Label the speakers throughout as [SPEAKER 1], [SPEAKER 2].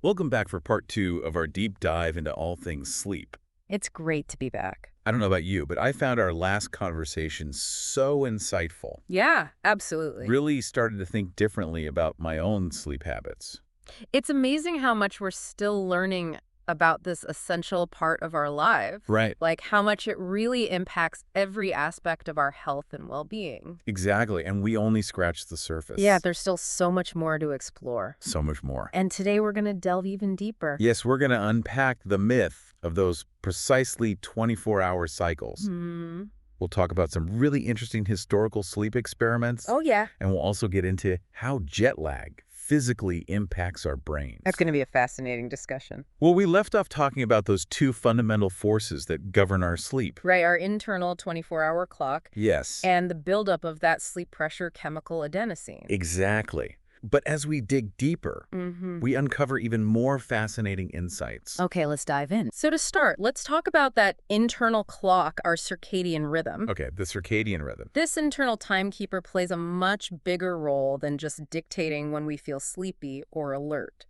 [SPEAKER 1] Welcome back for part 2 of our deep dive into all things sleep.
[SPEAKER 2] It's great to be back.
[SPEAKER 1] I don't know about you, but I found our last conversation so insightful.
[SPEAKER 2] Yeah, absolutely.
[SPEAKER 1] Really started to think differently about my own sleep habits.
[SPEAKER 2] It's amazing how much we're still learning about this essential part of our lives.
[SPEAKER 1] Right.
[SPEAKER 2] Like how much it really impacts every aspect of our health and well-being.
[SPEAKER 1] Exactly, and we only scratched the surface.
[SPEAKER 2] Yeah, there's still so much more to explore.
[SPEAKER 1] So much more.
[SPEAKER 2] And today we're going to delve even deeper.
[SPEAKER 1] Yes, we're going to unpack the myth of those precisely 24-hour cycles. We'll talk about some really interesting historical sleep experiments.
[SPEAKER 2] Oh, yeah.
[SPEAKER 1] And we'll also get into how jet lag physically impacts our brains.
[SPEAKER 2] That's going to be a fascinating discussion.
[SPEAKER 1] Well, we left off talking about those two fundamental forces that govern our sleep.
[SPEAKER 2] Right, our internal 24-hour clock.
[SPEAKER 1] Yes.
[SPEAKER 2] And the buildup of that sleep pressure chemical adenosine.
[SPEAKER 1] Exactly. But as we dig deeper, we uncover even more fascinating insights.
[SPEAKER 2] Okay, let's dive in. So to start, let's talk about that internal clock, our circadian rhythm.
[SPEAKER 1] Okay, the circadian rhythm.
[SPEAKER 2] This internal timekeeper plays a much bigger role than just dictating when we feel sleepy or alert.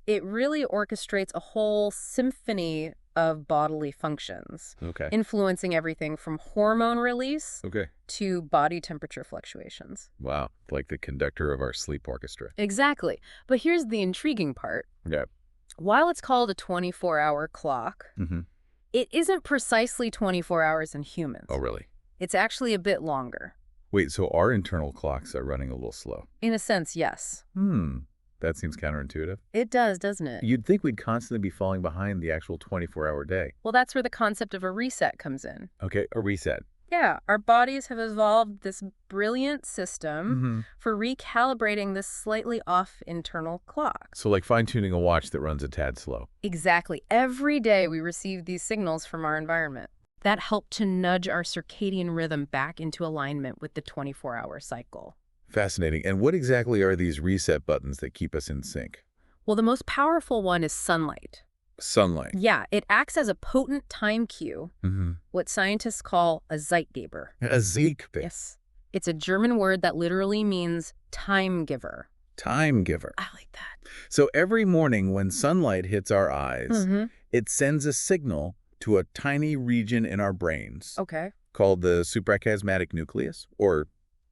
[SPEAKER 2] It really orchestrates a whole symphony of bodily functions, influencing everything from hormone release to body temperature fluctuations.
[SPEAKER 1] Wow, like the conductor of our sleep orchestra.
[SPEAKER 2] Exactly. But here's the intriguing part. While it's called a 24-hour clock, it isn't precisely 24 hours in humans.
[SPEAKER 1] Oh, really?
[SPEAKER 2] It's actually a bit longer.
[SPEAKER 1] Wait, so our internal clocks are running a little slow?
[SPEAKER 2] In a sense, yes.
[SPEAKER 1] That seems counterintuitive.
[SPEAKER 2] It does, doesn't it?
[SPEAKER 1] You'd think we'd constantly be falling behind the actual 24-hour day.
[SPEAKER 2] Well, that's where the concept of a reset comes in.
[SPEAKER 1] Okay, a reset.
[SPEAKER 2] Yeah, our bodies have evolved this brilliant system for recalibrating this slightly off internal clock.
[SPEAKER 1] So like fine-tuning a watch that runs a tad slow.
[SPEAKER 2] Exactly. Every day we receive these signals from our environment that help to nudge our circadian rhythm back into alignment with the 24-hour cycle.
[SPEAKER 1] Fascinating. And what exactly are these reset buttons that keep us in sync?
[SPEAKER 2] Well, the most powerful one is sunlight.
[SPEAKER 1] Sunlight.
[SPEAKER 2] Yeah, it acts as a potent time cue, what scientists call a Zeitgeber.
[SPEAKER 1] A Zeitgeber.
[SPEAKER 2] Yes. It's a German word that literally means time giver.
[SPEAKER 1] Time giver.
[SPEAKER 2] I like that.
[SPEAKER 1] So every morning when sunlight hits our eyes, it sends a signal to a tiny region in our brains called the suprachiasmatic nucleus, or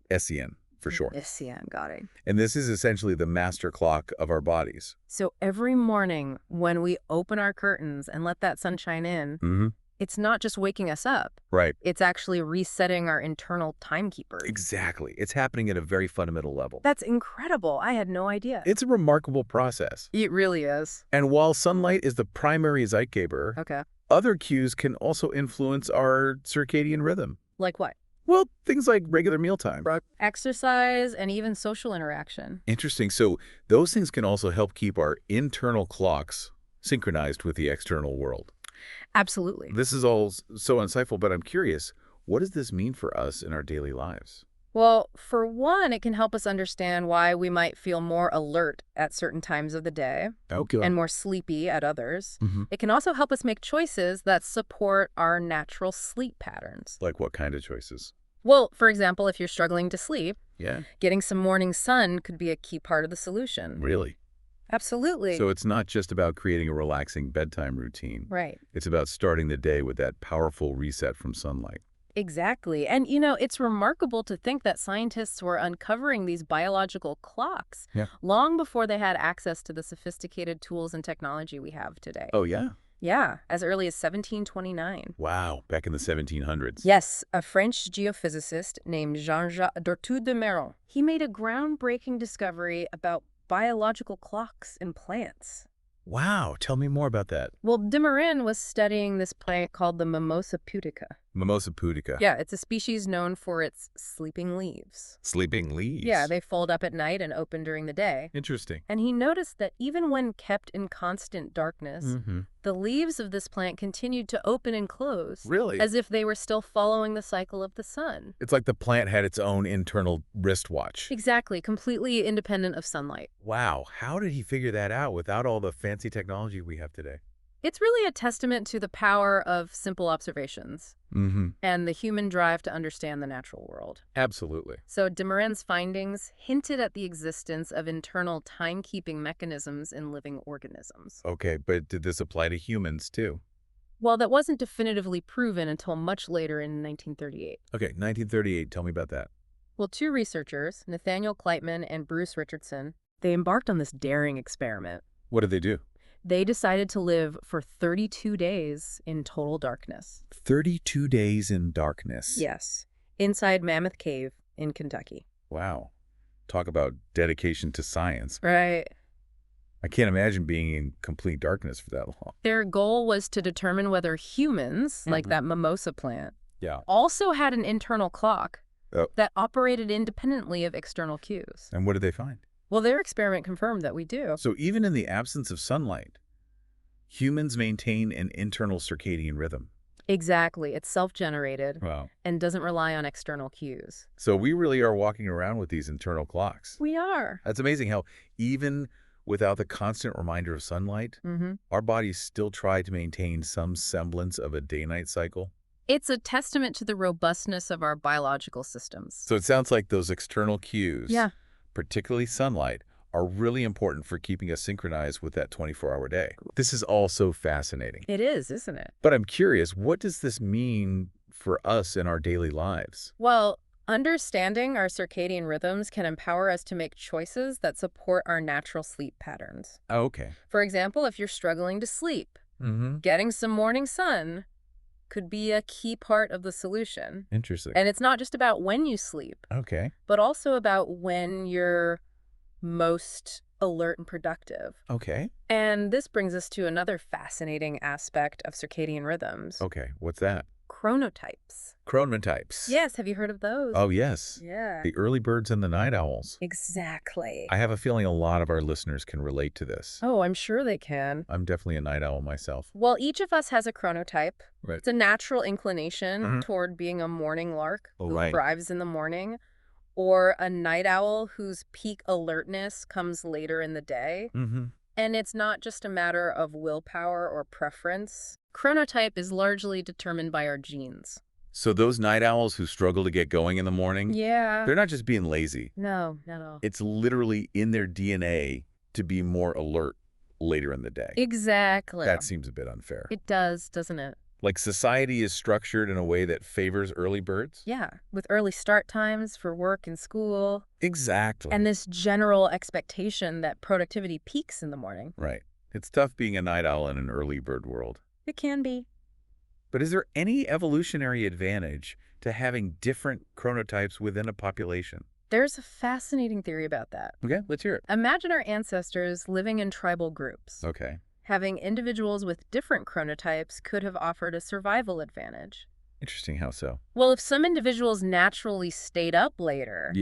[SPEAKER 1] SCN for short.
[SPEAKER 2] SCN, got it.
[SPEAKER 1] And this is essentially the master clock of our bodies.
[SPEAKER 2] So every morning when we open our curtains and let that sunshine in, it's not just waking us up.
[SPEAKER 1] Right.
[SPEAKER 2] It's actually resetting our internal timekeepers.
[SPEAKER 1] Exactly. It's happening at a very fundamental level.
[SPEAKER 2] That's incredible. I had no idea.
[SPEAKER 1] It's a remarkable process.
[SPEAKER 2] It really is.
[SPEAKER 1] And while sunlight is the primary Zeitgeber, other cues can also influence our circadian rhythm.
[SPEAKER 2] Like what?
[SPEAKER 1] Well, things like regular mealtime.
[SPEAKER 2] Exercise and even social interaction.
[SPEAKER 1] Interesting. So those things can also help keep our internal clocks synchronized with the external world.
[SPEAKER 2] Absolutely.
[SPEAKER 1] This is all so insightful, but I'm curious, what does this mean for us in our daily lives?
[SPEAKER 2] Well, for one, it can help us understand why we might feel more alert at certain times of the day and more sleepy at others. It can also help us make choices that support our natural sleep patterns.
[SPEAKER 1] Like what kind of choices?
[SPEAKER 2] Well, for example, if you're struggling to sleep, getting some morning sun could be a key part of the solution.
[SPEAKER 1] Really?
[SPEAKER 2] Absolutely.
[SPEAKER 1] So it's not just about creating a relaxing bedtime routine.
[SPEAKER 2] Right.
[SPEAKER 1] It's about starting the day with that powerful reset from sunlight.
[SPEAKER 2] Exactly. And, you know, it's remarkable to think that scientists were uncovering these biological clocks long before they had access to the sophisticated tools and technology we have today.
[SPEAKER 1] Oh, yeah?
[SPEAKER 2] Yeah, as early as 1729.
[SPEAKER 1] Wow, back in the 1700s.
[SPEAKER 2] Yes, a French geophysicist named Jean-Jacques Dortoux de Méron. He made a groundbreaking discovery about biological clocks in plants.
[SPEAKER 1] Wow, tell me more about that.
[SPEAKER 2] Well, de Méron was studying this plant called the Mimosa pudica.
[SPEAKER 1] Mimosa pudica.
[SPEAKER 2] Yeah, it's a species known for its sleeping leaves.
[SPEAKER 1] Sleeping leaves?
[SPEAKER 2] Yeah, they fold up at night and open during the day.
[SPEAKER 1] Interesting.
[SPEAKER 2] And he noticed that even when kept in constant darkness, the leaves of this plant continued to open and close.
[SPEAKER 1] Really?
[SPEAKER 2] As if they were still following the cycle of the sun.
[SPEAKER 1] It's like the plant had its own internal wristwatch.
[SPEAKER 2] Exactly, completely independent of sunlight.
[SPEAKER 1] Wow, how did he figure that out without all the fancy technology we have today?
[SPEAKER 2] It's really a testament to the power of simple observations and the human drive to understand the natural world.
[SPEAKER 1] Absolutely.
[SPEAKER 2] So de Morin's findings hinted at the existence of internal timekeeping mechanisms in living organisms.
[SPEAKER 1] Okay, but did this apply to humans too?
[SPEAKER 2] Well, that wasn't definitively proven until much later in 1938.
[SPEAKER 1] Okay, 1938. Tell me about that.
[SPEAKER 2] Well, two researchers, Nathaniel Kleitman and Bruce Richardson, they embarked on this daring experiment.
[SPEAKER 1] What did they do?
[SPEAKER 2] They decided to live for 32 days in total darkness.
[SPEAKER 1] 32 days in darkness.
[SPEAKER 2] Yes, inside Mammoth Cave in Kentucky.
[SPEAKER 1] Wow. Talk about dedication to science.
[SPEAKER 2] Right.
[SPEAKER 1] I can't imagine being in complete darkness for that long.
[SPEAKER 2] Their goal was to determine whether humans, like that mimosa plant, also had an internal clock that operated independently of external cues.
[SPEAKER 1] And what did they find?
[SPEAKER 2] Well, their experiment confirmed that we do.
[SPEAKER 1] So even in the absence of sunlight, humans maintain an internal circadian rhythm.
[SPEAKER 2] Exactly. It's self-generated
[SPEAKER 1] Wow.
[SPEAKER 2] and doesn't rely on external cues.
[SPEAKER 1] So we really are walking around with these internal clocks.
[SPEAKER 2] We are.
[SPEAKER 1] That's amazing how even without the constant reminder of sunlight, our bodies still try to maintain some semblance of a day-night cycle.
[SPEAKER 2] It's a testament to the robustness of our biological systems.
[SPEAKER 1] So it sounds like those external cues, particularly sunlight, are really important for keeping us synchronized with that 24-hour day. This is all so fascinating.
[SPEAKER 2] It is, isn't it?
[SPEAKER 1] But I'm curious, what does this mean for us in our daily lives?
[SPEAKER 2] Well, understanding our circadian rhythms can empower us to make choices that support our natural sleep patterns.
[SPEAKER 1] Oh, okay.
[SPEAKER 2] For example, if you're struggling to sleep, getting some morning sun could be a key part of the solution.
[SPEAKER 1] Interesting.
[SPEAKER 2] And it's not just about when you sleep, but also about when you're most alert and productive.
[SPEAKER 1] Okay.
[SPEAKER 2] And this brings us to another fascinating aspect of circadian rhythms.
[SPEAKER 1] Okay, what's that?
[SPEAKER 2] Chronotypes.
[SPEAKER 1] Chronotypes.
[SPEAKER 2] Yes, have you heard of those?
[SPEAKER 1] Oh, yes.
[SPEAKER 2] Yeah.
[SPEAKER 1] The early birds and the night owls.
[SPEAKER 2] Exactly.
[SPEAKER 1] I have a feeling a lot of our listeners can relate to this.
[SPEAKER 2] Oh, I'm sure they can.
[SPEAKER 1] I'm definitely a night owl myself.
[SPEAKER 2] Well, each of us has a chronotype.
[SPEAKER 1] Right.
[SPEAKER 2] It's a natural inclination toward being a morning lark who thrives in the morning, or a night owl whose peak alertness comes later in the day. And it's not just a matter of willpower or preference. Chronotype is largely determined by our genes.
[SPEAKER 1] So those night owls who struggle to get going in the morning, they're not just being lazy.
[SPEAKER 2] No, not at all.
[SPEAKER 1] It's literally in their DNA to be more alert later in the day.
[SPEAKER 2] Exactly.
[SPEAKER 1] That seems a bit unfair.
[SPEAKER 2] It does, doesn't it?
[SPEAKER 1] Like society is structured in a way that favors early birds?
[SPEAKER 2] Yeah, with early start times for work and school.
[SPEAKER 1] Exactly.
[SPEAKER 2] And this general expectation that productivity peaks in the morning.
[SPEAKER 1] Right. It's tough being a night owl in an early bird world.
[SPEAKER 2] It can be.
[SPEAKER 1] But is there any evolutionary advantage to having different chronotypes within a population?
[SPEAKER 2] There's a fascinating theory about that.
[SPEAKER 1] Okay, let's hear it.
[SPEAKER 2] Imagine our ancestors living in tribal groups.
[SPEAKER 1] Okay.
[SPEAKER 2] Having individuals with different chronotypes could have offered a survival advantage.
[SPEAKER 1] Interesting, how so?
[SPEAKER 2] Well, if some individuals naturally stayed up later,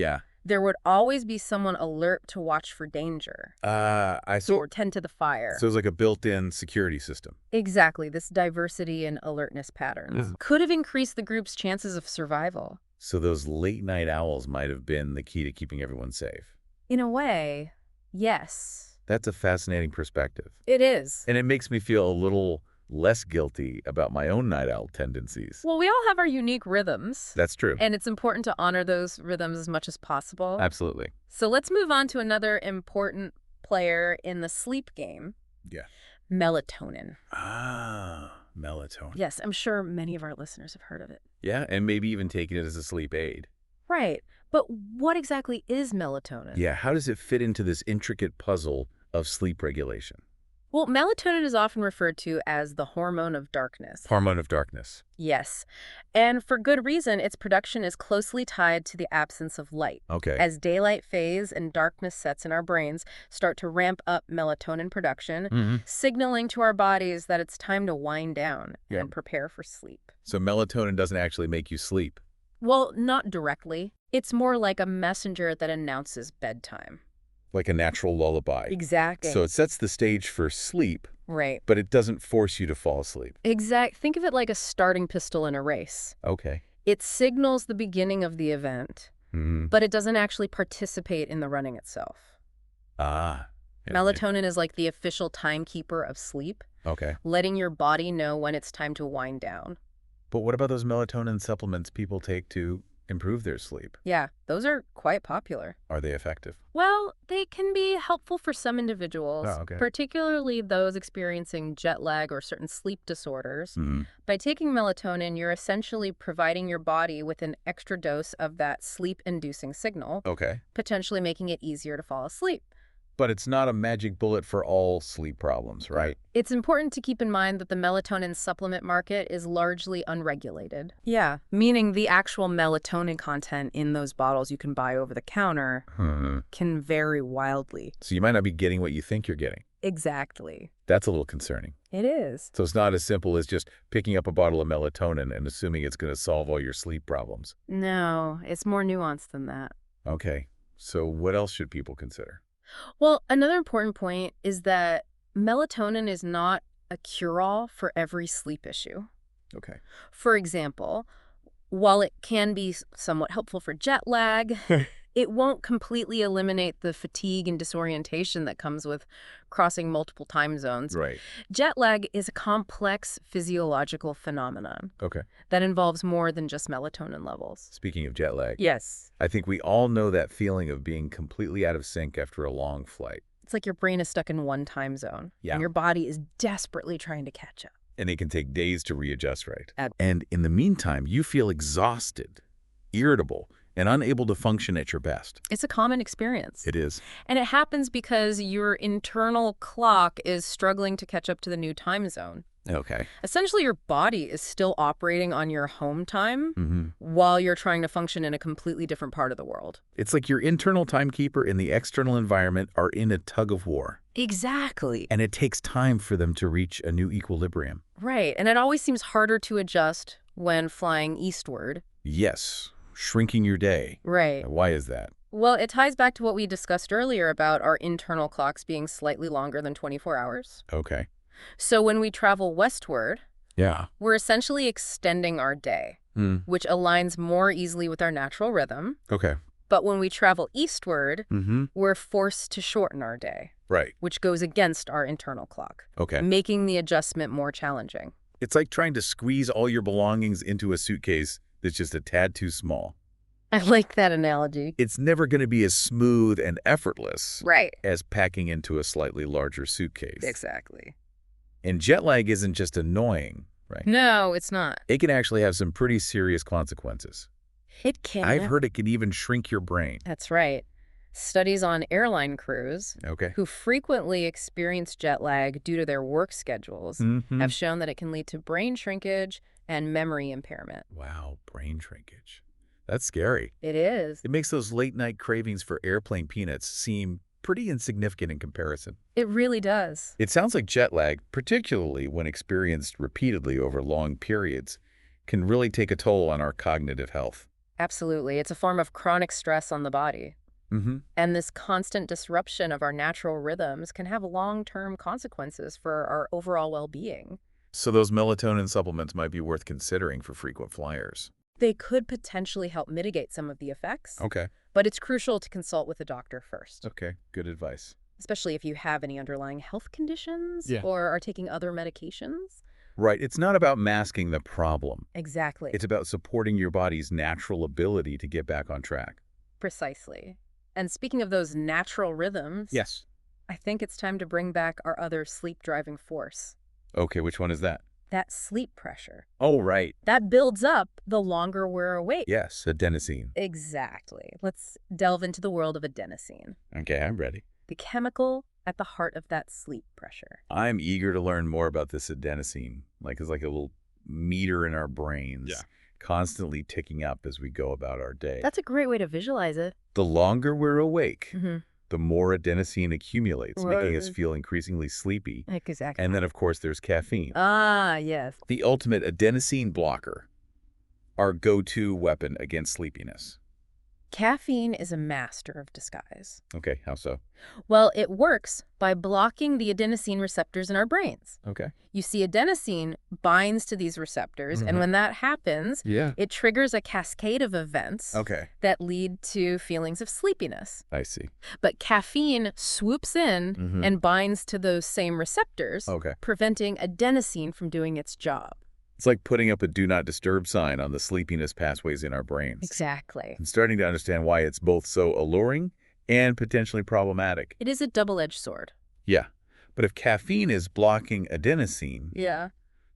[SPEAKER 2] there would always be someone alert to watch for danger. Or tend to the fire.
[SPEAKER 1] So it's like a built-in security system.
[SPEAKER 2] Exactly. This diversity in alertness patterns could have increased the group's chances of survival.
[SPEAKER 1] So those late-night owls might have been the key to keeping everyone safe.
[SPEAKER 2] In a way, yes.
[SPEAKER 1] That's a fascinating perspective.
[SPEAKER 2] It is.
[SPEAKER 1] And it makes me feel a little less guilty about my own night owl tendencies.
[SPEAKER 2] Well, we all have our unique rhythms.
[SPEAKER 1] That's true.
[SPEAKER 2] And it's important to honor those rhythms as much as possible.
[SPEAKER 1] Absolutely.
[SPEAKER 2] So let's move on to another important player in the sleep game.
[SPEAKER 1] Yeah.
[SPEAKER 2] Melatonin.
[SPEAKER 1] Ah, melatonin.
[SPEAKER 2] Yes, I'm sure many of our listeners have heard of it.
[SPEAKER 1] Yeah, and maybe even taking it as a sleep aid.
[SPEAKER 2] Right. But what exactly is melatonin?
[SPEAKER 1] Yeah, how does it fit into this intricate puzzle of sleep regulation?
[SPEAKER 2] Well, melatonin is often referred to as the hormone of darkness.
[SPEAKER 1] Hormone of darkness.
[SPEAKER 2] Yes. And for good reason, its production is closely tied to the absence of light.
[SPEAKER 1] Okay.
[SPEAKER 2] As daylight fades and darkness sets in our brains start to ramp up melatonin production, signaling to our bodies that it's time to wind down and prepare for sleep.
[SPEAKER 1] So melatonin doesn't actually make you sleep?
[SPEAKER 2] Well, not directly. It's more like a messenger that announces bedtime.
[SPEAKER 1] Like a natural lullaby.
[SPEAKER 2] Exactly.
[SPEAKER 1] So it sets the stage for sleep.
[SPEAKER 2] Right.
[SPEAKER 1] But it doesn't force you to fall asleep.
[SPEAKER 2] Think of it like a starting pistol in a race.
[SPEAKER 1] Okay.
[SPEAKER 2] It signals the beginning of the event, but it doesn't actually participate in the running itself.
[SPEAKER 1] Ah.
[SPEAKER 2] Melatonin is like the official timekeeper of sleep.
[SPEAKER 1] Okay.
[SPEAKER 2] letting your body know when it's time to wind down.
[SPEAKER 1] But what about those melatonin supplements people take to improve their sleep?
[SPEAKER 2] Yeah, those are quite popular.
[SPEAKER 1] Are they effective?
[SPEAKER 2] Well, they can be helpful for some individuals,
[SPEAKER 1] Oh, okay.
[SPEAKER 2] particularly those experiencing jet lag or certain sleep disorders.
[SPEAKER 1] Mm-hmm.
[SPEAKER 2] By taking melatonin, you're essentially providing your body with an extra dose of that sleep-inducing signal,
[SPEAKER 1] Okay.
[SPEAKER 2] potentially making it easier to fall asleep.
[SPEAKER 1] But it's not a magic bullet for all sleep problems, right?
[SPEAKER 2] It's important to keep in mind that the melatonin supplement market is largely unregulated. Yeah, meaning the actual melatonin content in those bottles you can buy over the counter can vary wildly.
[SPEAKER 1] So you might not be getting what you think you're getting.
[SPEAKER 2] Exactly.
[SPEAKER 1] That's a little concerning.
[SPEAKER 2] It is.
[SPEAKER 1] So it's not as simple as just picking up a bottle of melatonin and assuming it's going to solve all your sleep problems.
[SPEAKER 2] No, it's more nuanced than that.
[SPEAKER 1] Okay. So what else should people consider?
[SPEAKER 2] Well, another important point is that melatonin is not a cure-all for every sleep issue.
[SPEAKER 1] Okay.
[SPEAKER 2] For example, while it can be somewhat helpful for jet lag, it won't completely eliminate the fatigue and disorientation that comes with crossing multiple time zones.
[SPEAKER 1] Right.
[SPEAKER 2] Jet lag is a complex physiological phenomenon
[SPEAKER 1] Okay.
[SPEAKER 2] that involves more than just melatonin levels.
[SPEAKER 1] Speaking of jet lag,
[SPEAKER 2] Yes.
[SPEAKER 1] I think we all know that feeling of being completely out of sync after a long flight.
[SPEAKER 2] It's like your brain is stuck in one time zone,
[SPEAKER 1] Yeah.
[SPEAKER 2] and your body is desperately trying to catch up.
[SPEAKER 1] And it can take days to readjust, right? And in the meantime, you feel exhausted, irritable, and unable to function at your best.
[SPEAKER 2] It's a common experience.
[SPEAKER 1] It is.
[SPEAKER 2] And it happens because your internal clock is struggling to catch up to the new time zone.
[SPEAKER 1] Okay.
[SPEAKER 2] Essentially, your body is still operating on your home time while you're trying to function in a completely different part of the world.
[SPEAKER 1] It's like your internal timekeeper and the external environment are in a tug of war.
[SPEAKER 2] Exactly.
[SPEAKER 1] And it takes time for them to reach a new equilibrium.
[SPEAKER 2] Right. And it always seems harder to adjust when flying eastward.
[SPEAKER 1] Yes. Shrinking your day.
[SPEAKER 2] Right.
[SPEAKER 1] Why is that?
[SPEAKER 2] Well, it ties back to what we discussed earlier about our internal clocks being slightly longer than 24 hours.
[SPEAKER 1] Okay.
[SPEAKER 2] So when we travel westward,
[SPEAKER 1] Yeah.
[SPEAKER 2] we're essentially extending our day, which aligns more easily with our natural rhythm.
[SPEAKER 1] Okay.
[SPEAKER 2] But when we travel eastward, we're forced to shorten our day,
[SPEAKER 1] Right.
[SPEAKER 2] which goes against our internal clock,
[SPEAKER 1] Okay.
[SPEAKER 2] making the adjustment more challenging.
[SPEAKER 1] It's like trying to squeeze all your belongings into a suitcase that's just a tad too small.
[SPEAKER 2] I like that analogy.
[SPEAKER 1] It's never going to be as smooth and effortless
[SPEAKER 2] Right.
[SPEAKER 1] as packing into a slightly larger suitcase.
[SPEAKER 2] Exactly.
[SPEAKER 1] And jet lag isn't just annoying, right?
[SPEAKER 2] No, it's not.
[SPEAKER 1] It can actually have some pretty serious consequences.
[SPEAKER 2] It can.
[SPEAKER 1] I've heard it can even shrink your brain.
[SPEAKER 2] That's right. Studies on airline crews who frequently experience jet lag due to their work schedules have shown that it can lead to brain shrinkage and memory impairment.
[SPEAKER 1] Wow, brain shrinkage. That's scary.
[SPEAKER 2] It is.
[SPEAKER 1] It makes those late-night cravings for airplane peanuts seem pretty insignificant in comparison.
[SPEAKER 2] It really does.
[SPEAKER 1] It sounds like jet lag, particularly when experienced repeatedly over long periods, can really take a toll on our cognitive health.
[SPEAKER 2] Absolutely. It's a form of chronic stress on the body. And this constant disruption of our natural rhythms can have long-term consequences for our overall well-being.
[SPEAKER 1] So those melatonin supplements might be worth considering for frequent flyers.
[SPEAKER 2] They could potentially help mitigate some of the effects.
[SPEAKER 1] Okay.
[SPEAKER 2] But it's crucial to consult with a doctor first.
[SPEAKER 1] Okay, good advice.
[SPEAKER 2] Especially if you have any underlying health conditions or are taking other medications.
[SPEAKER 1] Right, it's not about masking the problem.
[SPEAKER 2] Exactly.
[SPEAKER 1] It's about supporting your body's natural ability to get back on track.
[SPEAKER 2] Precisely. And speaking of those natural rhythms,
[SPEAKER 1] Yes.
[SPEAKER 2] I think it's time to bring back our other sleep-driving force.
[SPEAKER 1] Okay, which one is that?
[SPEAKER 2] That sleep pressure.
[SPEAKER 1] Oh, right.
[SPEAKER 2] That builds up the longer we're awake.
[SPEAKER 1] Yes, adenosine.
[SPEAKER 2] Exactly. Let's delve into the world of adenosine,
[SPEAKER 1] Okay, I'm ready.
[SPEAKER 2] the chemical at the heart of that sleep pressure.
[SPEAKER 1] I'm eager to learn more about this adenosine. It's like a little meter in our brains, constantly ticking up as we go about our day.
[SPEAKER 2] That's a great way to visualize it.
[SPEAKER 1] The longer we're awake, the more adenosine accumulates, making us feel increasingly sleepy.
[SPEAKER 2] Exactly.
[SPEAKER 1] And then, of course, there's caffeine.
[SPEAKER 2] Ah, yes.
[SPEAKER 1] The ultimate adenosine blocker, our go-to weapon against sleepiness.
[SPEAKER 2] Caffeine is a master of disguise.
[SPEAKER 1] Okay, how so?
[SPEAKER 2] Well, it works by blocking the adenosine receptors in our brains.
[SPEAKER 1] Okay.
[SPEAKER 2] You see, adenosine binds to these receptors, and when that happens, it triggers a cascade of events that lead to feelings of sleepiness.
[SPEAKER 1] I see.
[SPEAKER 2] But caffeine swoops in and binds to those same receptors, preventing adenosine from doing its job.
[SPEAKER 1] It's like putting up a do not disturb sign on the sleepiness pathways in our brains.
[SPEAKER 2] Exactly.
[SPEAKER 1] I'm starting to understand why it's both so alluring and potentially problematic.
[SPEAKER 2] It is a double-edged sword.
[SPEAKER 1] Yeah. But if caffeine is blocking adenosine,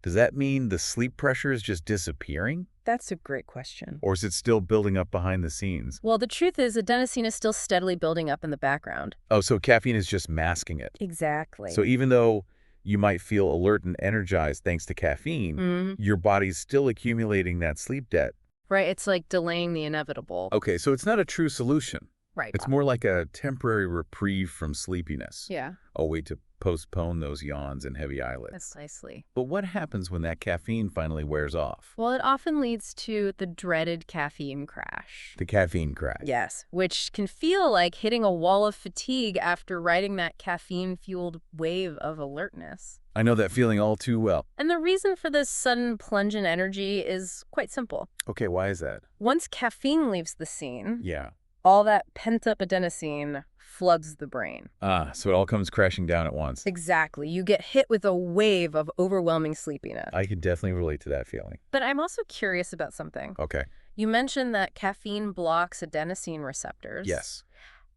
[SPEAKER 1] does that mean the sleep pressure is just disappearing?
[SPEAKER 2] That's a great question.
[SPEAKER 1] Or is it still building up behind the scenes?
[SPEAKER 2] Well, the truth is adenosine is still steadily building up in the background.
[SPEAKER 1] Oh, so caffeine is just masking it.
[SPEAKER 2] Exactly.
[SPEAKER 1] So even though you might feel alert and energized thanks to caffeine, your body's still accumulating that sleep debt.
[SPEAKER 2] Right, it's like delaying the inevitable.
[SPEAKER 1] Okay, so it's not a true solution.
[SPEAKER 2] Right.
[SPEAKER 1] It's more like a temporary reprieve from sleepiness.
[SPEAKER 2] Yeah.
[SPEAKER 1] A way to postpone those yawns and heavy eyelids.
[SPEAKER 2] Precisely.
[SPEAKER 1] But what happens when that caffeine finally wears off?
[SPEAKER 2] Well, it often leads to the dreaded caffeine crash.
[SPEAKER 1] The caffeine crash.
[SPEAKER 2] Yes, which can feel like hitting a wall of fatigue after riding that caffeine-fueled wave of alertness.
[SPEAKER 1] I know that feeling all too well.
[SPEAKER 2] And the reason for this sudden plunge in energy is quite simple.
[SPEAKER 1] Okay, why is that?
[SPEAKER 2] Once caffeine leaves the scene,
[SPEAKER 1] Yeah.
[SPEAKER 2] all that pent-up adenosine floods the brain.
[SPEAKER 1] So it all comes crashing down at once.
[SPEAKER 2] Exactly. You get hit with a wave of overwhelming sleepiness.
[SPEAKER 1] I can definitely relate to that feeling.
[SPEAKER 2] But I'm also curious about something.
[SPEAKER 1] Okay.
[SPEAKER 2] You mentioned that caffeine blocks adenosine receptors.
[SPEAKER 1] Yes.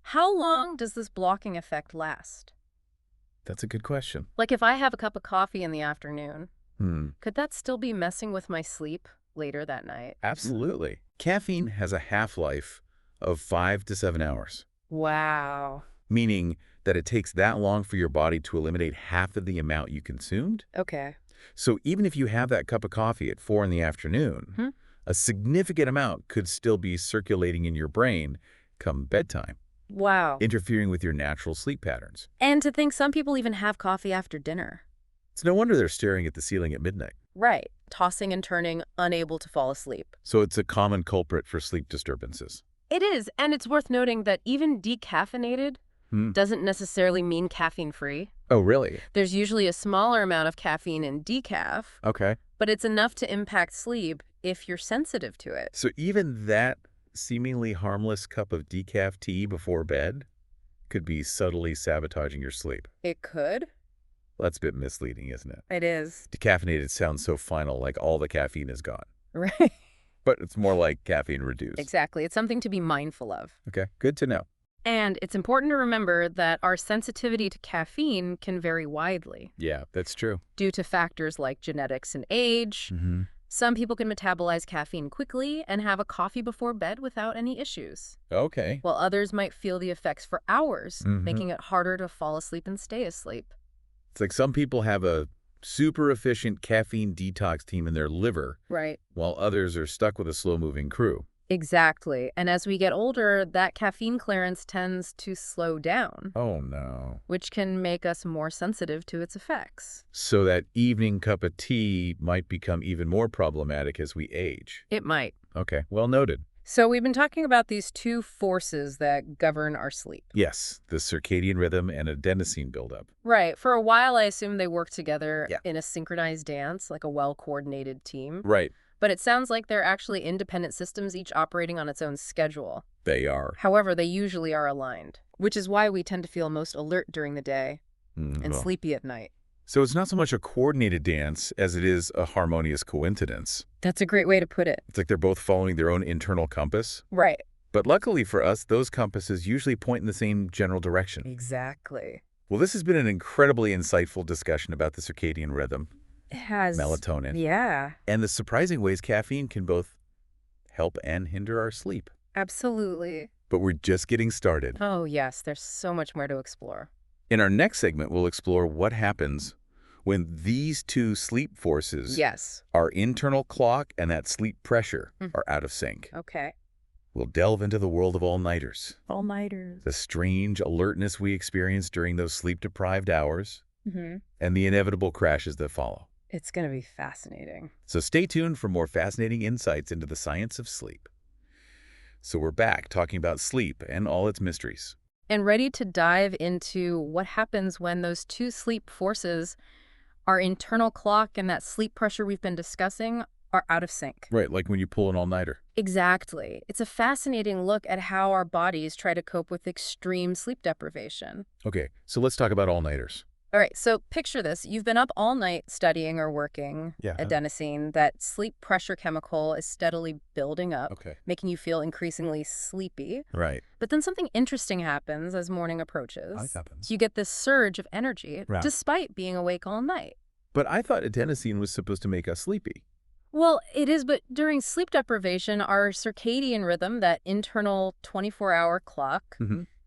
[SPEAKER 2] How long does this blocking effect last?
[SPEAKER 1] That's a good question.
[SPEAKER 2] Like if I have a cup of coffee in the afternoon, could that still be messing with my sleep later that night?
[SPEAKER 1] Absolutely. Caffeine has a half-life of 5 to 7 hours.
[SPEAKER 2] Wow.
[SPEAKER 1] Meaning that it takes that long for your body to eliminate half of the amount you consumed.
[SPEAKER 2] Okay.
[SPEAKER 1] So even if you have that cup of coffee at 4 in the afternoon, a significant amount could still be circulating in your brain come bedtime.
[SPEAKER 2] Wow.
[SPEAKER 1] Interfering with your natural sleep patterns.
[SPEAKER 2] And to think some people even have coffee after dinner.
[SPEAKER 1] It's no wonder they're staring at the ceiling at midnight.
[SPEAKER 2] Right. Tossing and turning, unable to fall asleep.
[SPEAKER 1] So it's a common culprit for sleep disturbances.
[SPEAKER 2] It is, and it's worth noting that even decaffeinated doesn't necessarily mean caffeine-free.
[SPEAKER 1] Oh, really?
[SPEAKER 2] There's usually a smaller amount of caffeine in decaf.
[SPEAKER 1] Okay.
[SPEAKER 2] But it's enough to impact sleep if you're sensitive to it.
[SPEAKER 1] So even that seemingly harmless cup of decaf tea before bed could be subtly sabotaging your sleep.
[SPEAKER 2] It could.
[SPEAKER 1] Well, that's a bit misleading, isn't it?
[SPEAKER 2] It is.
[SPEAKER 1] Decaffeinated sounds so final, like all the caffeine is gone.
[SPEAKER 2] Right.
[SPEAKER 1] But it's more like caffeine reduced.
[SPEAKER 2] Exactly. It's something to be mindful of.
[SPEAKER 1] Okay, good to know.
[SPEAKER 2] And it's important to remember that our sensitivity to caffeine can vary widely.
[SPEAKER 1] Yeah, that's true.
[SPEAKER 2] Due to factors like genetics and age. Some people can metabolize caffeine quickly and have a coffee before bed without any issues.
[SPEAKER 1] Okay.
[SPEAKER 2] While others might feel the effects for hours, making it harder to fall asleep and stay asleep.
[SPEAKER 1] It's like some people have a super efficient caffeine detox team in their liver.
[SPEAKER 2] Right.
[SPEAKER 1] While others are stuck with a slow-moving crew.
[SPEAKER 2] Exactly. And as we get older, that caffeine clearance tends to slow down.
[SPEAKER 1] Oh, no.
[SPEAKER 2] Which can make us more sensitive to its effects.
[SPEAKER 1] So that evening cup of tea might become even more problematic as we age.
[SPEAKER 2] It might.
[SPEAKER 1] Okay, well noted.
[SPEAKER 2] So we've been talking about these two forces that govern our sleep.
[SPEAKER 1] Yes, the circadian rhythm and adenosine buildup.
[SPEAKER 2] Right. For a while, I assumed they worked together in a synchronized dance, like a well-coordinated team.
[SPEAKER 1] Right.
[SPEAKER 2] But it sounds like they're actually independent systems, each operating on its own schedule.
[SPEAKER 1] They are.
[SPEAKER 2] However, they usually are aligned, which is why we tend to feel most alert during the day and sleepy at night.
[SPEAKER 1] So it's not so much a coordinated dance as it is a harmonious coincidence.
[SPEAKER 2] That's a great way to put it.
[SPEAKER 1] It's like they're both following their own internal compass.
[SPEAKER 2] Right.
[SPEAKER 1] But luckily for us, those compasses usually point in the same general direction.
[SPEAKER 2] Exactly.
[SPEAKER 1] Well, this has been an incredibly insightful discussion about the circadian rhythm.
[SPEAKER 2] It has.
[SPEAKER 1] Melatonin.
[SPEAKER 2] Yeah.
[SPEAKER 1] And the surprising ways caffeine can both help and hinder our sleep.
[SPEAKER 2] Absolutely.
[SPEAKER 1] But we're just getting started.
[SPEAKER 2] Oh, yes. There's so much more to explore.
[SPEAKER 1] In our next segment, we'll explore what happens when these two sleep forces, our internal clock and that sleep pressure, are out of sync.
[SPEAKER 2] Okay.
[SPEAKER 1] We'll delve into the world of all-nighters.
[SPEAKER 2] All-nighters.
[SPEAKER 1] The strange alertness we experience during those sleep-deprived hours, and the inevitable crashes that follow.
[SPEAKER 2] It's going to be fascinating.
[SPEAKER 1] So stay tuned for more fascinating insights into the science of sleep. So we're back talking about sleep and all its mysteries.
[SPEAKER 2] And ready to dive into what happens when those two sleep forces, our internal clock and that sleep pressure we've been discussing, are out of sync.
[SPEAKER 1] Right, like when you pull an all-nighter.
[SPEAKER 2] Exactly. It's a fascinating look at how our bodies try to cope with extreme sleep deprivation.
[SPEAKER 1] Okay, so let's talk about all-nighters.
[SPEAKER 2] All right, so picture this. You've been up all night studying or working.
[SPEAKER 1] Yeah.
[SPEAKER 2] Adenosine, that sleep pressure chemical, is steadily building up, making you feel increasingly sleepy.
[SPEAKER 1] Right.
[SPEAKER 2] But then something interesting happens as morning approaches.
[SPEAKER 1] What happens?
[SPEAKER 2] You get this surge of energy, despite being awake all night.
[SPEAKER 1] But I thought adenosine was supposed to make us sleepy.
[SPEAKER 2] Well, it is, but during sleep deprivation, our circadian rhythm, that internal 24-hour clock,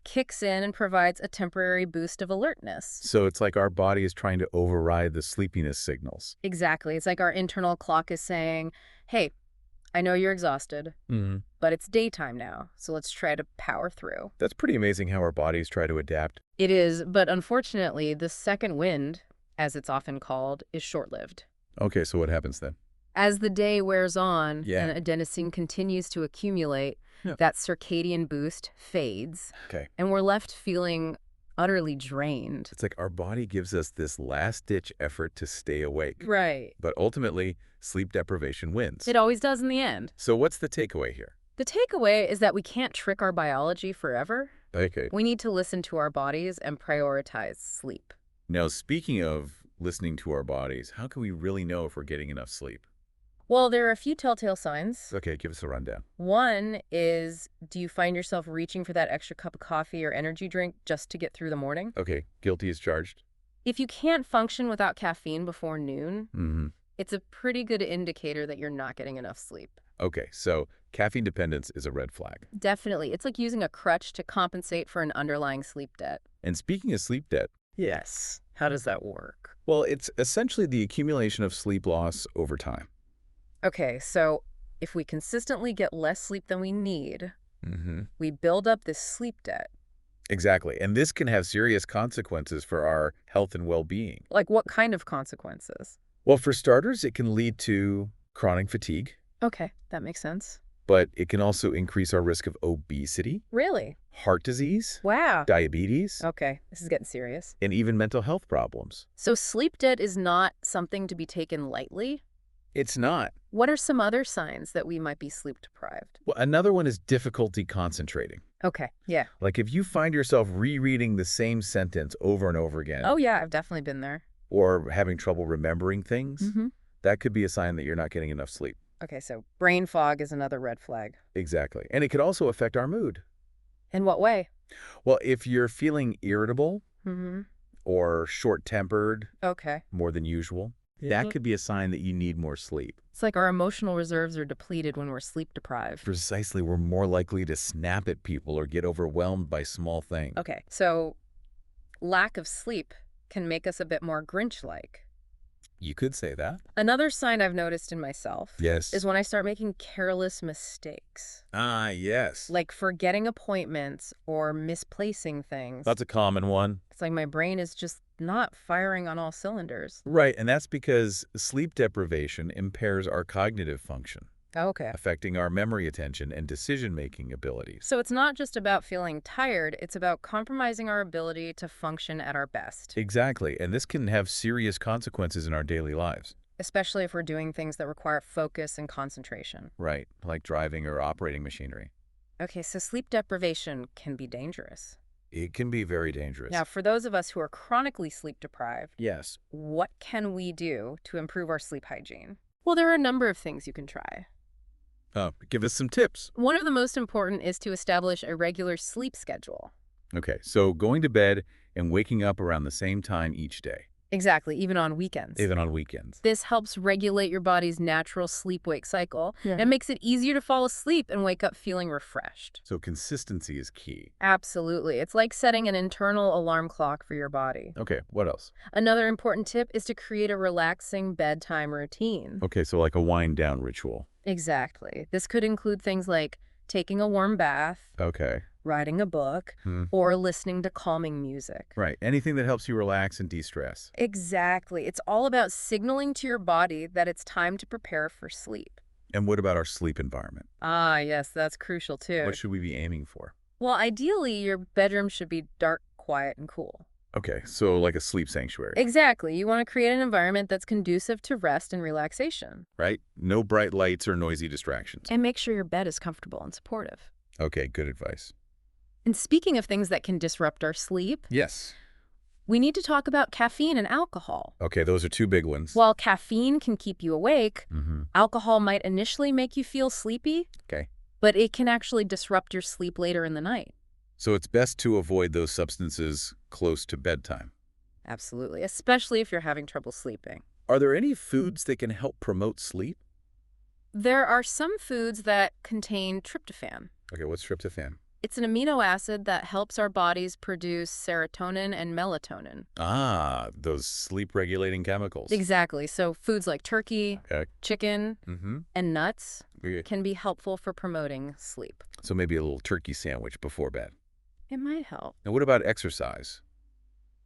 [SPEAKER 2] kicks in and provides a temporary boost of alertness.
[SPEAKER 1] So it's like our body is trying to override the sleepiness signals.
[SPEAKER 2] Exactly. It's like our internal clock is saying, hey, I know you're exhausted, but it's daytime now, so let's try to power through.
[SPEAKER 1] That's pretty amazing how our bodies try to adapt.
[SPEAKER 2] It is, but unfortunately, the second wind, as it's often called, is short-lived.
[SPEAKER 1] Okay, so what happens then?
[SPEAKER 2] As the day wears on and adenosine continues to accumulate, that circadian boost fades, and we're left feeling utterly drained.
[SPEAKER 1] It's like our body gives us this last-ditch effort to stay awake.
[SPEAKER 2] Right.
[SPEAKER 1] But ultimately, sleep deprivation wins.
[SPEAKER 2] It always does in the end.
[SPEAKER 1] So what's the takeaway here?
[SPEAKER 2] The takeaway is that we can't trick our biology forever.
[SPEAKER 1] Okay.
[SPEAKER 2] We need to listen to our bodies and prioritize sleep.
[SPEAKER 1] Now, speaking of listening to our bodies, how can we really know if we're getting enough sleep?
[SPEAKER 2] Well, there are a few telltale signs.
[SPEAKER 1] Okay, give us a rundown.
[SPEAKER 2] One is, do you find yourself reaching for that extra cup of coffee or energy drink just to get through the morning?
[SPEAKER 1] Okay, guilty as charged.
[SPEAKER 2] If you can't function without caffeine before noon, it's a pretty good indicator that you're not getting enough sleep.
[SPEAKER 1] Okay, so caffeine dependence is a red flag.
[SPEAKER 2] Definitely. It's like using a crutch to compensate for an underlying sleep debt.
[SPEAKER 1] And speaking of sleep debt.
[SPEAKER 2] Yes. How does that work?
[SPEAKER 1] Well, it's essentially the accumulation of sleep loss over time.
[SPEAKER 2] Okay, so if we consistently get less sleep than we need, we build up this sleep debt.
[SPEAKER 1] Exactly. And this can have serious consequences for our health and well-being.
[SPEAKER 2] Like what kind of consequences?
[SPEAKER 1] Well, for starters, it can lead to chronic fatigue.
[SPEAKER 2] Okay, that makes sense.
[SPEAKER 1] But it can also increase our risk of obesity.
[SPEAKER 2] Really?
[SPEAKER 1] Heart disease.
[SPEAKER 2] Wow.
[SPEAKER 1] Diabetes.
[SPEAKER 2] Okay, this is getting serious.
[SPEAKER 1] And even mental health problems.
[SPEAKER 2] So sleep debt is not something to be taken lightly?
[SPEAKER 1] It's not.
[SPEAKER 2] What are some other signs that we might be sleep deprived?
[SPEAKER 1] Well, another one is difficulty concentrating.
[SPEAKER 2] Okay, yeah.
[SPEAKER 1] Like if you find yourself rereading the same sentence over and over again.
[SPEAKER 2] Oh, yeah, I've definitely been there.
[SPEAKER 1] Or having trouble remembering things, that could be a sign that you're not getting enough sleep.
[SPEAKER 2] Okay, so brain fog is another red flag.
[SPEAKER 1] Exactly. And it could also affect our mood.
[SPEAKER 2] In what way?
[SPEAKER 1] Well, if you're feeling irritable or short-tempered more than usual, that could be a sign that you need more sleep.
[SPEAKER 2] It's like our emotional reserves are depleted when we're sleep deprived.
[SPEAKER 1] Precisely. We're more likely to snap at people or get overwhelmed by small things.
[SPEAKER 2] Okay, so lack of sleep can make us a bit more Grinch-like.
[SPEAKER 1] You could say that.
[SPEAKER 2] Another sign I've noticed in myself is when I start making careless mistakes.
[SPEAKER 1] Ah, yes.
[SPEAKER 2] Like forgetting appointments or misplacing things.
[SPEAKER 1] That's a common one.
[SPEAKER 2] It's like my brain is just not firing on all cylinders.
[SPEAKER 1] Right, and that's because sleep deprivation impairs our cognitive function.
[SPEAKER 2] Okay.
[SPEAKER 1] Affecting our memory, attention, and decision-making abilities.
[SPEAKER 2] So it's not just about feeling tired, it's about compromising our ability to function at our best.
[SPEAKER 1] Exactly, and this can have serious consequences in our daily lives.
[SPEAKER 2] Especially if we're doing things that require focus and concentration.
[SPEAKER 1] Right, like driving or operating machinery.
[SPEAKER 2] Okay, so sleep deprivation can be dangerous.
[SPEAKER 1] It can be very dangerous.
[SPEAKER 2] Now, for those of us who are chronically sleep deprived,
[SPEAKER 1] yes,
[SPEAKER 2] what can we do to improve our sleep hygiene? Well, there are a number of things you can try.
[SPEAKER 1] Give us some tips.
[SPEAKER 2] One of the most important is to establish a regular sleep schedule.
[SPEAKER 1] Okay, so going to bed and waking up around the same time each day.
[SPEAKER 2] Exactly, even on weekends.
[SPEAKER 1] Even on weekends.
[SPEAKER 2] This helps regulate your body's natural sleep-wake cycle and makes it easier to fall asleep and wake up feeling refreshed.
[SPEAKER 1] So consistency is key.
[SPEAKER 2] Absolutely. It's like setting an internal alarm clock for your body.
[SPEAKER 1] Okay, what else?
[SPEAKER 2] Another important tip is to create a relaxing bedtime routine.
[SPEAKER 1] Okay, so like a wind-down ritual.
[SPEAKER 2] Exactly. This could include things like taking a warm bath, writing a book, or listening to calming music.
[SPEAKER 1] Right. Anything that helps you relax and de-stress.
[SPEAKER 2] Exactly. It's all about signaling to your body that it's time to prepare for sleep.
[SPEAKER 1] And what about our sleep environment?
[SPEAKER 2] Ah, yes, that's crucial too.
[SPEAKER 1] What should we be aiming for?
[SPEAKER 2] Well, ideally, your bedroom should be dark, quiet, and cool.
[SPEAKER 1] Okay, so like a sleep sanctuary.
[SPEAKER 2] Exactly. You want to create an environment that's conducive to rest and relaxation.
[SPEAKER 1] Right? No bright lights or noisy distractions.
[SPEAKER 2] And make sure your bed is comfortable and supportive.
[SPEAKER 1] Okay, good advice.
[SPEAKER 2] And speaking of things that can disrupt our sleep,
[SPEAKER 1] Yes.
[SPEAKER 2] we need to talk about caffeine and alcohol.
[SPEAKER 1] Okay, those are two big ones.
[SPEAKER 2] While caffeine can keep you awake,
[SPEAKER 1] Mm-hmm.
[SPEAKER 2] alcohol might initially make you feel sleepy,
[SPEAKER 1] Okay.
[SPEAKER 2] but it can actually disrupt your sleep later in the night.
[SPEAKER 1] So it's best to avoid those substances close to bedtime.
[SPEAKER 2] Absolutely, especially if you're having trouble sleeping.
[SPEAKER 1] Are there any foods that can help promote sleep?
[SPEAKER 2] There are some foods that contain tryptophan.
[SPEAKER 1] Okay, what's tryptophan?
[SPEAKER 2] It's an amino acid that helps our bodies produce serotonin and melatonin.
[SPEAKER 1] Ah, those sleep-regulating chemicals.
[SPEAKER 2] Exactly. So foods like turkey,
[SPEAKER 1] Okay.
[SPEAKER 2] chicken,
[SPEAKER 1] Mm-hmm.
[SPEAKER 2] and nuts
[SPEAKER 1] Okay.
[SPEAKER 2] can be helpful for promoting sleep.
[SPEAKER 1] So maybe a little turkey sandwich before bed.
[SPEAKER 2] It might help.
[SPEAKER 1] Now, what about exercise?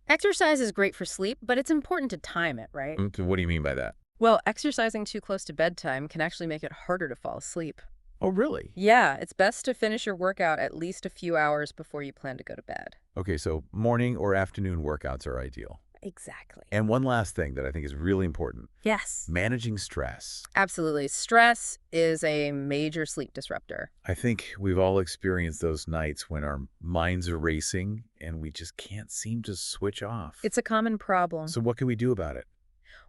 [SPEAKER 2] Exercise is great for sleep, but it's important to time it, right?
[SPEAKER 1] Okay, what do you mean by that?
[SPEAKER 2] Well, exercising too close to bedtime can actually make it harder to fall asleep.
[SPEAKER 1] Oh, really?
[SPEAKER 2] Yeah, it's best to finish your workout at least a few hours before you plan to go to bed.
[SPEAKER 1] Okay, so morning or afternoon workouts are ideal.
[SPEAKER 2] Exactly.
[SPEAKER 1] And one last thing that I think is really important.
[SPEAKER 2] Yes.
[SPEAKER 1] Managing stress.
[SPEAKER 2] Absolutely. Stress is a major sleep disruptor.
[SPEAKER 1] I think we've all experienced those nights when our minds are racing and we just can't seem to switch off.
[SPEAKER 2] It's a common problem.
[SPEAKER 1] So what can we do about it?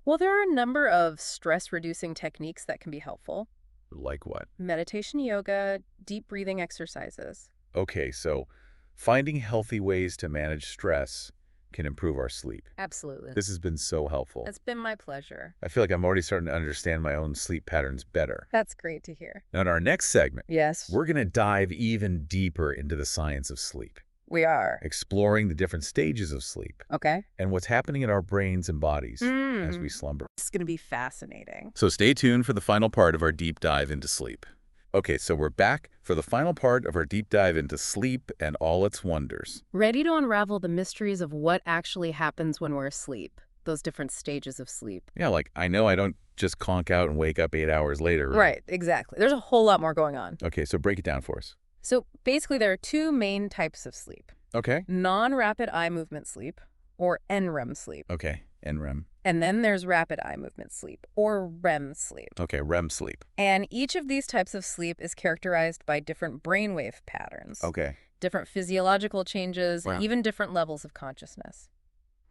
[SPEAKER 2] Well, there are a number of stress-reducing techniques that can be helpful.
[SPEAKER 1] Like what?
[SPEAKER 2] Meditation, yoga, deep breathing exercises.
[SPEAKER 1] Okay, so finding healthy ways to manage stress can improve our sleep.
[SPEAKER 2] Absolutely.
[SPEAKER 1] This has been so helpful.
[SPEAKER 2] It's been my pleasure.
[SPEAKER 1] I feel like I'm already starting to understand my own sleep patterns better.
[SPEAKER 2] That's great to hear.
[SPEAKER 1] Now, in our next segment,
[SPEAKER 2] Yes,
[SPEAKER 1] we're going to dive even deeper into the science of sleep,
[SPEAKER 2] we are.
[SPEAKER 1] exploring the different stages of sleep
[SPEAKER 2] Okay.
[SPEAKER 1] and what's happening in our brains and bodies as we slumber.
[SPEAKER 2] It's going to be fascinating.
[SPEAKER 1] So stay tuned for the final part of our deep dive into sleep. Okay, so we're back for the final part of our deep dive into sleep and all its wonders.
[SPEAKER 2] Ready to unravel the mysteries of what actually happens when we're asleep, those different stages of sleep.
[SPEAKER 1] Yeah, like I know I don't just conk out and wake up 8 hours later.
[SPEAKER 2] Right, exactly. There's a whole lot more going on.
[SPEAKER 1] Okay, so break it down for us.
[SPEAKER 2] So basically, there are two main types of sleep.
[SPEAKER 1] Okay.
[SPEAKER 2] Non-rapid eye movement sleep, or NREM sleep.
[SPEAKER 1] Okay, NREM.
[SPEAKER 2] And then there's rapid eye movement sleep, or REM sleep.
[SPEAKER 1] Okay, REM sleep.
[SPEAKER 2] And each of these types of sleep is characterized by different brainwave patterns,
[SPEAKER 1] Okay.
[SPEAKER 2] different physiological changes,
[SPEAKER 1] Wow.
[SPEAKER 2] even different levels of consciousness.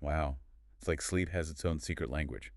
[SPEAKER 1] Wow. It's like sleep has its own secret language.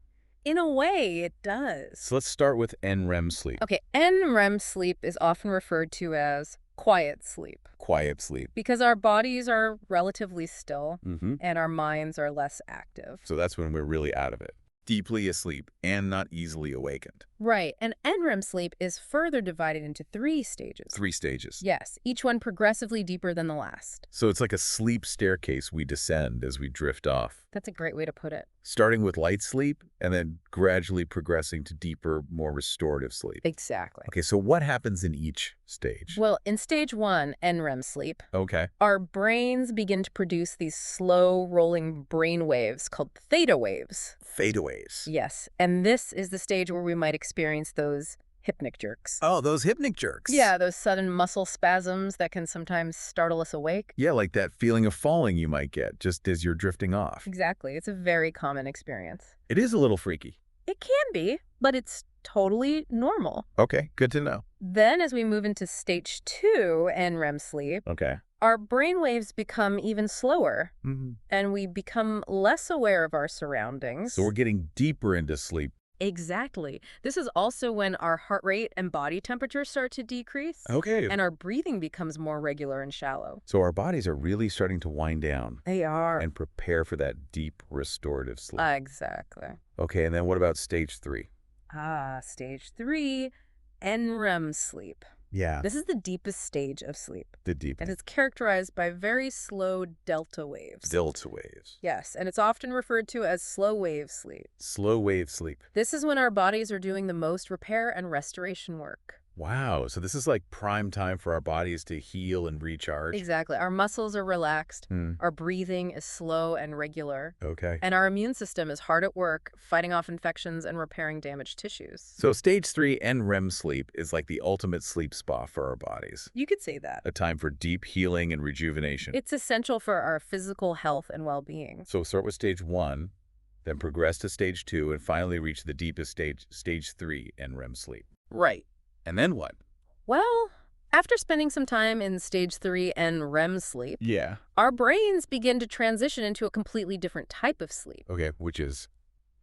[SPEAKER 2] In a way, it does.
[SPEAKER 1] So let's start with NREM sleep.
[SPEAKER 2] Okay, NREM sleep is often referred to as quiet sleep
[SPEAKER 1] Quiet sleep.
[SPEAKER 2] because our bodies are relatively still
[SPEAKER 1] Mm-hmm.
[SPEAKER 2] and our minds are less active.
[SPEAKER 1] So that's when we're really out of it. Deeply asleep and not easily awakened.
[SPEAKER 2] Right, and NREM sleep is further divided into 3 stages.
[SPEAKER 1] 3 stages.
[SPEAKER 2] Yes, each one progressively deeper than the last.
[SPEAKER 1] So it's like a sleep staircase we descend as we drift off.
[SPEAKER 2] That's a great way to put it.
[SPEAKER 1] Starting with light sleep and then gradually progressing to deeper, more restorative sleep.
[SPEAKER 2] Exactly.
[SPEAKER 1] Okay, so what happens in each stage?
[SPEAKER 2] Well, in stage 1, NREM sleep,
[SPEAKER 1] Okay.
[SPEAKER 2] our brains begin to produce these slow rolling brain waves called theta waves.
[SPEAKER 1] Fadeaways.
[SPEAKER 2] Yes, and this is the stage where we might experience those hypnic jerks.
[SPEAKER 1] Oh, those hypnic jerks.
[SPEAKER 2] Yeah, those sudden muscle spasms that can sometimes startle us awake.
[SPEAKER 1] Yeah, like that feeling of falling you might get just as you're drifting off.
[SPEAKER 2] Exactly. It's a very common experience.
[SPEAKER 1] It is a little freaky.
[SPEAKER 2] It can be, but it's totally normal.
[SPEAKER 1] Okay, good to know.
[SPEAKER 2] Then as we move into stage 2, NREM sleep,
[SPEAKER 1] Okay.
[SPEAKER 2] our brain waves become even slower
[SPEAKER 1] Mm-hmm.
[SPEAKER 2] and we become less aware of our surroundings.
[SPEAKER 1] So we're getting deeper into sleep.
[SPEAKER 2] Exactly. This is also when our heart rate and body temperature start to decrease.
[SPEAKER 1] Okay.
[SPEAKER 2] And our breathing becomes more regular and shallow.
[SPEAKER 1] So our bodies are really starting to wind down
[SPEAKER 2] They are.
[SPEAKER 1] and prepare for that deep restorative sleep.
[SPEAKER 2] Exactly.
[SPEAKER 1] Okay, and then what about stage 3?
[SPEAKER 2] Stage 3, NREM sleep.
[SPEAKER 1] Yeah,
[SPEAKER 2] This is the deepest stage of sleep,
[SPEAKER 1] the deep
[SPEAKER 2] and it's characterized by very slow delta waves.
[SPEAKER 1] delta waves.
[SPEAKER 2] Yes, and it's often referred to as slow wave sleep.
[SPEAKER 1] Slow wave sleep.
[SPEAKER 2] This is when our bodies are doing the most repair and restoration work.
[SPEAKER 1] Wow, so this is like prime time for our bodies to heal and recharge?
[SPEAKER 2] Exactly. Our muscles are relaxed,
[SPEAKER 1] Hmm.
[SPEAKER 2] our breathing is slow and regular,
[SPEAKER 1] Okay.
[SPEAKER 2] and our immune system is hard at work fighting off infections and repairing damaged tissues.
[SPEAKER 1] So stage 3 NREM sleep is like the ultimate sleep spa for our bodies.
[SPEAKER 2] You could say that.
[SPEAKER 1] A time for deep healing and rejuvenation.
[SPEAKER 2] It's essential for our physical health and well-being.
[SPEAKER 1] So start with stage 1, then progress to stage 2, and finally reach the deepest stage, stage 3 NREM sleep.
[SPEAKER 2] Right.
[SPEAKER 1] And then what?
[SPEAKER 2] Well, after spending some time in stage 3 and REM sleep,
[SPEAKER 1] Yeah.
[SPEAKER 2] our brains begin to transition into a completely different type of sleep,
[SPEAKER 1] Okay, which is?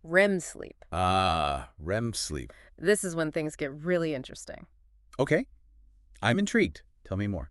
[SPEAKER 2] REM sleep.
[SPEAKER 1] REM sleep.
[SPEAKER 2] This is when things get really interesting.
[SPEAKER 1] Okay, I'm intrigued. Tell me more.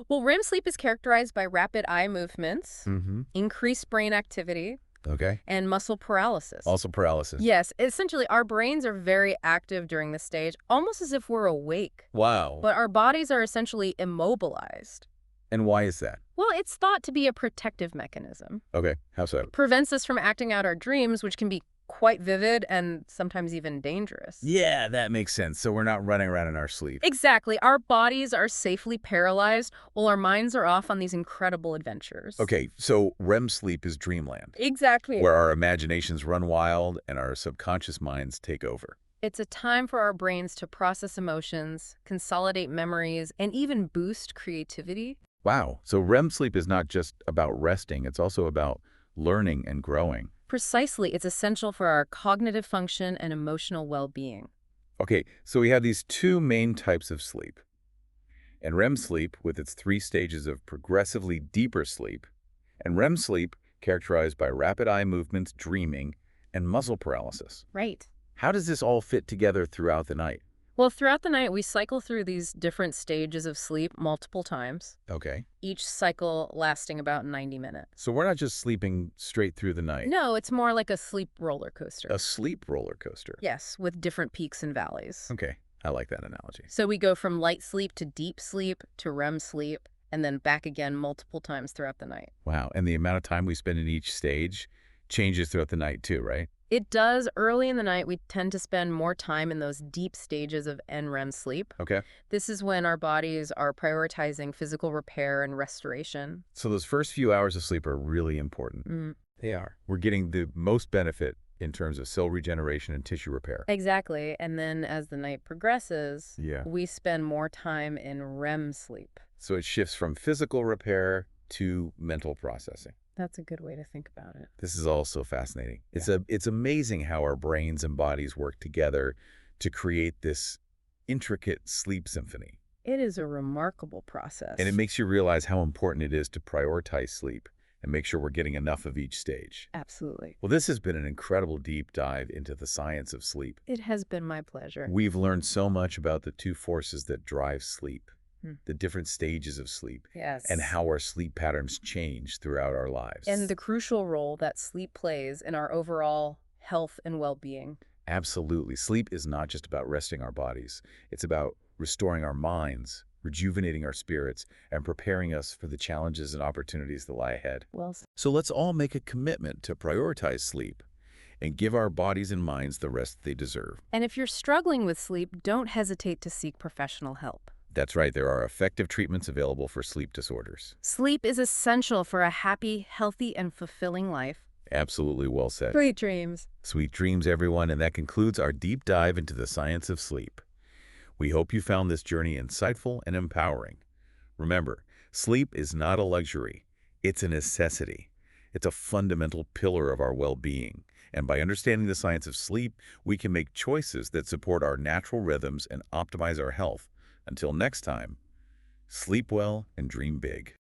[SPEAKER 2] Well, REM sleep is characterized by rapid eye movements,
[SPEAKER 1] Mm-hmm.
[SPEAKER 2] increased brain activity,
[SPEAKER 1] Okay.
[SPEAKER 2] and muscle paralysis.
[SPEAKER 1] Also paralysis.
[SPEAKER 2] Yes, essentially, our brains are very active during this stage, almost as if we're awake.
[SPEAKER 1] Wow.
[SPEAKER 2] But our bodies are essentially immobilized.
[SPEAKER 1] And why is that?
[SPEAKER 2] Well, it's thought to be a protective mechanism.
[SPEAKER 1] Okay, how so?
[SPEAKER 2] Prevents us from acting out our dreams, which can be quite vivid and sometimes even dangerous.
[SPEAKER 1] Yeah, that makes sense. So we're not running around in our sleep.
[SPEAKER 2] Exactly. Our bodies are safely paralyzed while our minds are off on these incredible adventures.
[SPEAKER 1] Okay, so REM sleep is dreamland,
[SPEAKER 2] Exactly.
[SPEAKER 1] where our imaginations run wild and our subconscious minds take over.
[SPEAKER 2] It's a time for our brains to process emotions, consolidate memories, and even boost creativity.
[SPEAKER 1] Wow. So REM sleep is not just about resting, it's also about learning and growing.
[SPEAKER 2] Precisely, it's essential for our cognitive function and emotional well-being.
[SPEAKER 1] Okay, so we have these two main types of sleep. And REM sleep, with its 3 stages of progressively deeper sleep, and REM sleep, characterized by rapid eye movements, dreaming, and muscle paralysis.
[SPEAKER 2] Right.
[SPEAKER 1] How does this all fit together throughout the night?
[SPEAKER 2] Well, throughout the night, we cycle through these different stages of sleep multiple times,
[SPEAKER 1] Okay.
[SPEAKER 2] each cycle lasting about 90 minutes.
[SPEAKER 1] So we're not just sleeping straight through the night.
[SPEAKER 2] No, it's more like a sleep roller coaster.
[SPEAKER 1] A sleep roller coaster.
[SPEAKER 2] Yes, with different peaks and valleys.
[SPEAKER 1] Okay, I like that analogy.
[SPEAKER 2] So we go from light sleep to deep sleep to REM sleep, and then back again multiple times throughout the night.
[SPEAKER 1] Wow, and the amount of time we spend in each stage changes throughout the night too, right?
[SPEAKER 2] It does. Early in the night, we tend to spend more time in those deep stages of NREM sleep.
[SPEAKER 1] Okay.
[SPEAKER 2] This is when our bodies are prioritizing physical repair and restoration.
[SPEAKER 1] So those first few hours of sleep are really important. They are. We're getting the most benefit in terms of cell regeneration and tissue repair.
[SPEAKER 2] Exactly. And then as the night progresses,
[SPEAKER 1] Yeah.
[SPEAKER 2] we spend more time in REM sleep.
[SPEAKER 1] So it shifts from physical repair to mental processing.
[SPEAKER 2] That's a good way to think about it.
[SPEAKER 1] This is all so fascinating. It's amazing how our brains and bodies work together to create this intricate sleep symphony.
[SPEAKER 2] It is a remarkable process.
[SPEAKER 1] And it makes you realize how important it is to prioritize sleep and make sure we're getting enough of each stage.
[SPEAKER 2] Absolutely.
[SPEAKER 1] Well, this has been an incredible deep dive into the science of sleep.
[SPEAKER 2] It has been my pleasure.
[SPEAKER 1] We've learned so much about the 2 forces that drive sleep, the different stages of sleep,
[SPEAKER 2] Yes.
[SPEAKER 1] and how our sleep patterns change throughout our lives.
[SPEAKER 2] And the crucial role that sleep plays in our overall health and well-being.
[SPEAKER 1] Absolutely. Sleep is not just about resting our bodies. It's about restoring our minds, rejuvenating our spirits, and preparing us for the challenges and opportunities that lie ahead.
[SPEAKER 2] Well said.
[SPEAKER 1] So let's all make a commitment to prioritize sleep and give our bodies and minds the rest they deserve.
[SPEAKER 2] And if you're struggling with sleep, don't hesitate to seek professional help.
[SPEAKER 1] That's right. There are effective treatments available for sleep disorders.
[SPEAKER 2] Sleep is essential for a happy, healthy, and fulfilling life.
[SPEAKER 1] Absolutely well said.
[SPEAKER 2] Sweet dreams.
[SPEAKER 1] Sweet dreams, everyone. And that concludes our deep dive into the science of sleep. We hope you found this journey insightful and empowering. Remember, sleep is not a luxury. It's a necessity. It's a fundamental pillar of our well-being. And by understanding the science of sleep, we can make choices that support our natural rhythms and optimize our health. Until next time, sleep well and dream big.